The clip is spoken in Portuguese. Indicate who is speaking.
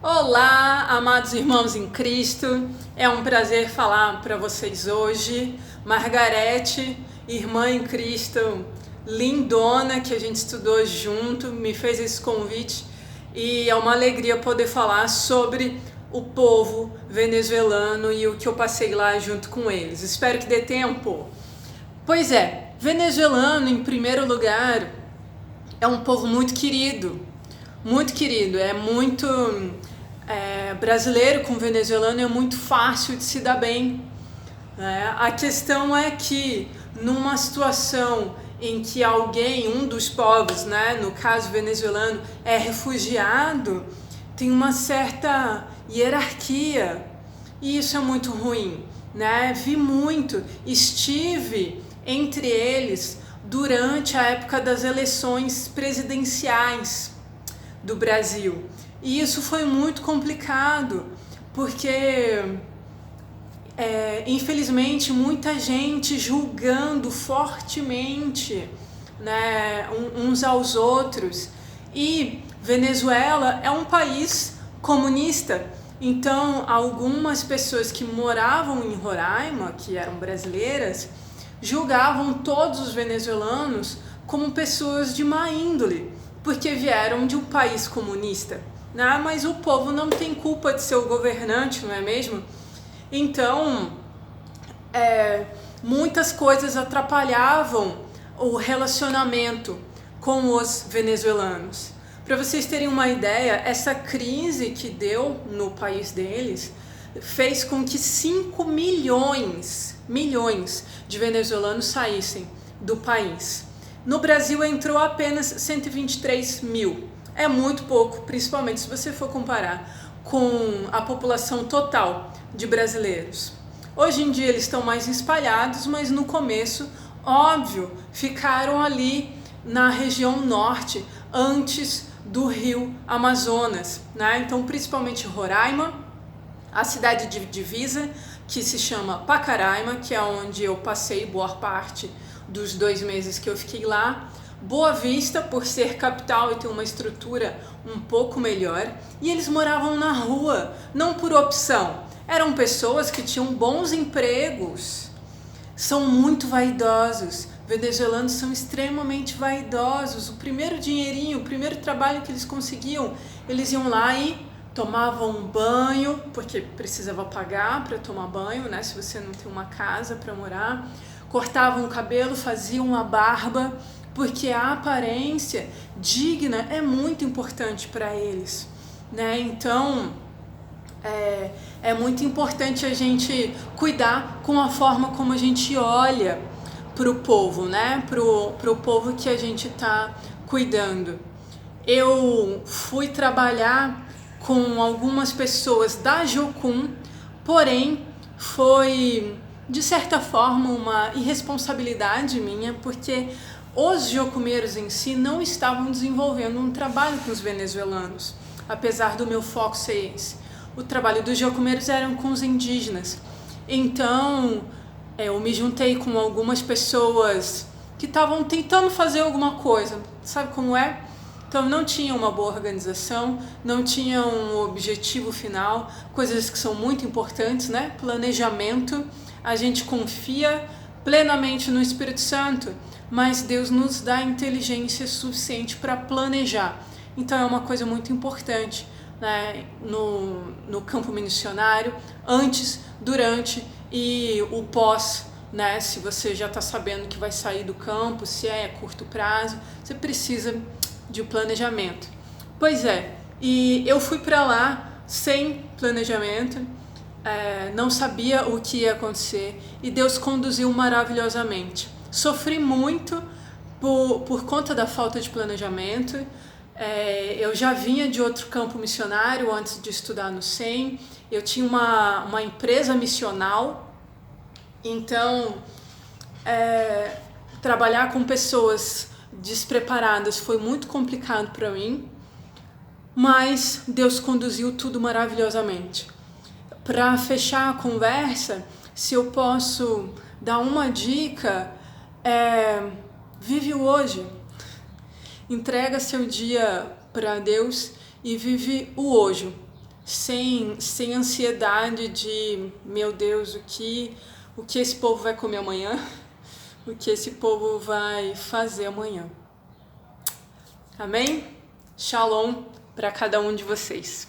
Speaker 1: Olá, amados irmãos em Cristo, é um prazer falar para vocês hoje. Margarete, irmã em Cristo, lindona, que a gente estudou junto, me fez esse convite e é uma alegria poder falar sobre o povo venezuelano e o que eu passei lá junto com eles. Espero que dê tempo. Pois é, venezuelano, em primeiro lugar, é um povo muito querido, brasileiro com venezuelano é muito fácil de se dar bem, né? A questão é que numa situação em que alguém, um dos povos, né, no caso venezuelano, é refugiado, tem uma certa hierarquia e isso é muito ruim, né? Estive entre eles durante a época das eleições presidenciais do Brasil. E isso foi muito complicado, porque infelizmente muita gente julgando fortemente, né, uns aos outros. E Venezuela é um país comunista, então algumas pessoas que moravam em Roraima, que eram brasileiras, julgavam todos os venezuelanos como pessoas de má índole, porque vieram de um país comunista. Ah, mas o povo não tem culpa de ser o governante, não é mesmo? Então, muitas coisas atrapalhavam o relacionamento com os venezuelanos. Para vocês terem uma ideia, essa crise que deu no país deles fez com que 5 milhões de venezuelanos saíssem do país. No Brasil entrou apenas 123 mil. É muito pouco, principalmente se você for comparar com a população total de brasileiros. Hoje em dia eles estão mais espalhados, mas no começo, óbvio, ficaram ali na região norte, antes do rio Amazonas, né? Então, principalmente Roraima, a cidade de divisa, que se chama Pacaraima, que é onde eu passei boa parte dos 2 meses que eu fiquei lá. Boa Vista, por ser capital e ter uma estrutura um pouco melhor, e eles moravam na rua, não por opção. Eram pessoas que tinham bons empregos, são muito vaidosos. Venezuelanos são extremamente vaidosos. O primeiro dinheirinho, o primeiro trabalho que eles conseguiam, eles iam lá e tomavam um banho, porque precisava pagar para tomar banho, né? Se você não tem uma casa para morar, cortavam o cabelo, faziam a barba, porque a aparência digna é muito importante para eles, né? Então é muito importante a gente cuidar com a forma como a gente olha para o povo, né? Pro povo que a gente está cuidando. Eu fui trabalhar com algumas pessoas da Jocum, porém foi de certa forma uma irresponsabilidade minha, porque os jocumeiros em si não estavam desenvolvendo um trabalho com os venezuelanos, apesar do meu foco ser esse. O trabalho dos jocumeiros era com os indígenas. Então, eu me juntei com algumas pessoas que estavam tentando fazer alguma coisa. Sabe como é? Então, não tinha uma boa organização, não tinha um objetivo final, coisas que são muito importantes, né? Planejamento. A gente confia plenamente no Espírito Santo, mas Deus nos dá inteligência suficiente para planejar. Então é uma coisa muito importante, né, no campo missionário, antes, durante e o pós, né? Se você já está sabendo que vai sair do campo, se é curto prazo, você precisa de um planejamento. Pois é, e eu fui para lá sem planejamento, não sabia o que ia acontecer e Deus conduziu maravilhosamente. Sofri muito por conta da falta de planejamento. Eu já vinha de outro campo missionário antes de estudar no SEM. Eu tinha uma empresa missional, então trabalhar com pessoas despreparadas foi muito complicado para mim, mas Deus conduziu tudo maravilhosamente. Para fechar a conversa, se eu posso dar uma dica, vive o hoje. Entrega seu dia para Deus e vive o hoje. sem ansiedade de, meu Deus, o que esse povo vai comer amanhã, o que esse povo vai fazer amanhã. Amém? Shalom para cada um de vocês.